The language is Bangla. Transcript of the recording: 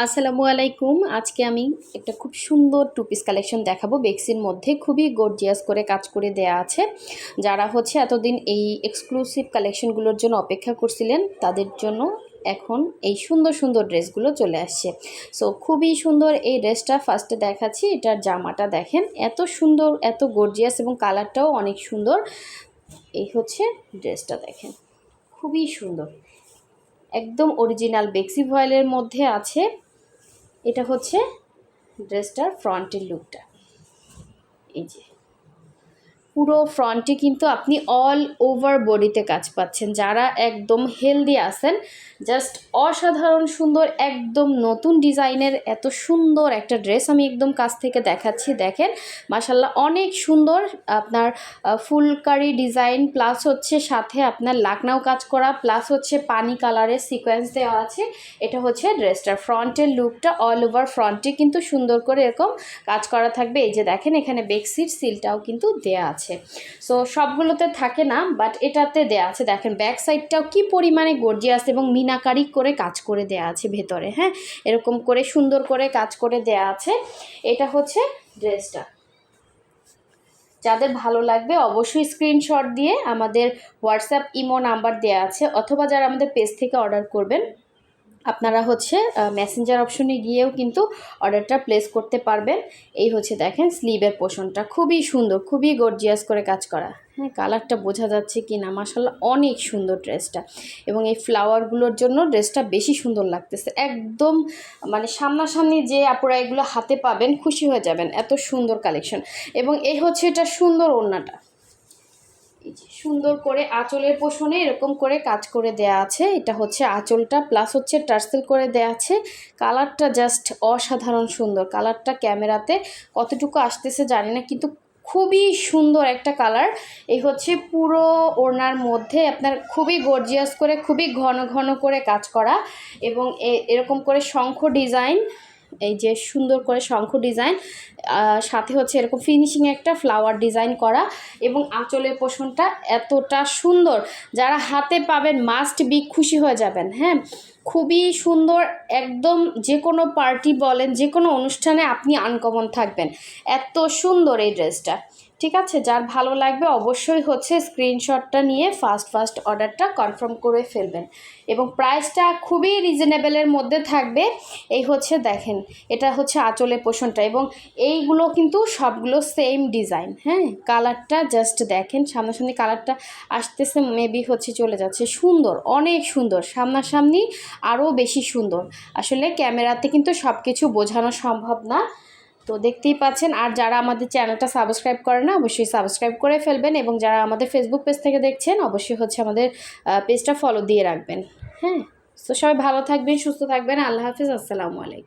আসসালামু আলাইকুম। আজকে আমি একটা খুব সুন্দর টু পিস কালেকশন দেখাবো। বেক্সির মধ্যে খুবই গর্জিয়াস করে কাজ করে দেয়া আছে। যারা এতদিন এই এক্সক্লুসিভ কালেকশনগুলোর জন্য অপেক্ষা করছিলেন, তাদের জন্য এখন এই সুন্দর সুন্দর ড্রেসগুলো চলে আসছে। সো খুবই সুন্দর এই ড্রেসটা ফার্স্টে দেখাচ্ছি। এটার জামাটা দেখেন, এত সুন্দর, এত গর্জিয়াস এবং কালারটাও অনেক সুন্দর। এই ড্রেসটা দেখেন, খুবই সুন্দর, একদম অরিজিনাল বেক্সি ভয়েলের মধ্যে আছে। এটা ড্রেসটার ফ্রন্টের লুকটা। এই যে পুরো ফ্রন্টে কিন্তু আপনি অল ওভার বডিতে কাজ পাচ্ছেন। যারা একদম হেলদি আছেন, জাস্ট অসাধারণ সুন্দর, একদম নতুন ডিজাইনের এত সুন্দর একটা ড্রেস আমি একদম কাছ থেকে দেখাচ্ছি। দেখেন মাশাল্লাহ, অনেক সুন্দর। আপনার ফুলকারি ডিজাইন প্লাস সাথে আপনার লাকনাও কাজ করা প্লাস পানি কালারের সিকোয়েন্স দেওয়া আছে। এটা ড্রেসটার ফ্রন্টের লুকটা। অল ওভার ফ্রন্টে কিন্তু সুন্দর করে এরকম কাজ করা থাকবে। এই যে দেখেন, এখানে বেক্সির সিলটাও কিন্তু দেয়া আছে। সো সবগুলোতে থাকে না, বাট এটাতে দেয়া আছে। দেখেন ব্যাক সাইডটাও কি পরিমাণে গর্জিয়াস এবং মিনাকারি করে কাজ করে দেয়া আছে ভেতরে। হ্যাঁ, এরকম করে সুন্দর করে কাজ করে দেয়া আছে। এটা ড্রেসটা। যাদের ভালো লাগবে অবশ্যই স্ক্রিনশট দিয়ে আমাদের হোয়াটসঅ্যাপ ইমো নাম্বার দেওয়া আছে, অথবা যারা আমাদের পেজ থেকে অর্ডার করবেন আপনারা মেসেঞ্জার অপশনে গিয়েও কিন্তু অর্ডারটা প্লেস করতে পারবেন। এই দেখেন স্লিভের পোর্শনটা খুবই সুন্দর, খুবই গর্জিয়াস করে কাজ করা। হ্যাঁ, কালারটা বোঝা যাচ্ছে কি না, মাশাআল্লাহ অনেক সুন্দর ড্রেসটা। এবং এই ফ্লাওয়ারগুলোর জন্য ড্রেসটা বেশি সুন্দর লাগতেছে। একদম মানে সামনাসামনি যে আপুরা এগুলো হাতে পাবেন খুশি হয়ে যাবেন, এত সুন্দর কালেকশন। এবং এই এটা সুন্দর ওড়নাটা। এই যে সুন্দর করে আঁচলের পোষণে এরকম করে কাজ করে দেয়া আছে। এটা আঁচলটা প্লাস টার্সেল করে দেয়া আছে। কালারটা জাস্ট অসাধারণ সুন্দর। কালারটা ক্যামেরাতে কতটুকু আসতেছে জানি না, কিন্তু খুবই সুন্দর একটা কালার। এই পুরো ওড়নার মধ্যে আপনার খুবই গর্জিয়াস করে, খুবই ঘন ঘন করে কাজ করা। এবং এরকম করে শঙ্খ ডিজাইন, এই যে সুন্দর করে শঙ্খ ডিজাইন, সাথে এরকম ফিনিশিং একটা ফ্লাওয়ার ডিজাইন করা। এবং আঁচলের পোষণটা এতটা সুন্দর, যারা হাতে পাবেন মাস্ট বি খুশি হয়ে যাবেন। হ্যাঁ, খুবই সুন্দর। একদম যে কোনো পার্টি বলেন, যে কোনো অনুষ্ঠানে আপনি আনকমন থাকবেন, এত সুন্দর এই ড্রেসটা। ঠিক আছে, যার ভালো লাগবে অবশ্যই স্ক্রিনশটটা নিয়ে ফার্স্ট অর্ডারটা কনফার্ম করে ফেলবেন। এবং প্রাইসটা খুবই রিজনেবলের মধ্যে থাকবে। এই দেখেন, এটা আঁচলের পোষণটা। এবং এইগুলো কিন্তু সবগুলো সেম ডিজাইন। হ্যাঁ, কালারটা জাস্ট দেখেন, সামনাসামনি কালারটা আসতেছে, মেবি চলে যাচ্ছে। সুন্দর, অনেক সুন্দর। সামনাসামনি আরও বেশি সুন্দর। আসলে ক্যামেরাতে কিন্তু সব কিছু বোঝানো সম্ভব না, তো দেখতেই পাচ্ছেন। আর যারা আমাদের চ্যানেলটা সাবস্ক্রাইব করে না, অবশ্যই সাবস্ক্রাইব করে ফেলবেন। এবং যারা আমাদের ফেসবুক পেজ থেকে দেখছেন, অবশ্যই আমাদের পেজটা ফলো দিয়ে রাখবেন। হ্যাঁ, তো সবাই ভালো থাকবেন, সুস্থ থাকবেন। আল্লাহ হাফিজ, আসসালামু আলাইকুম।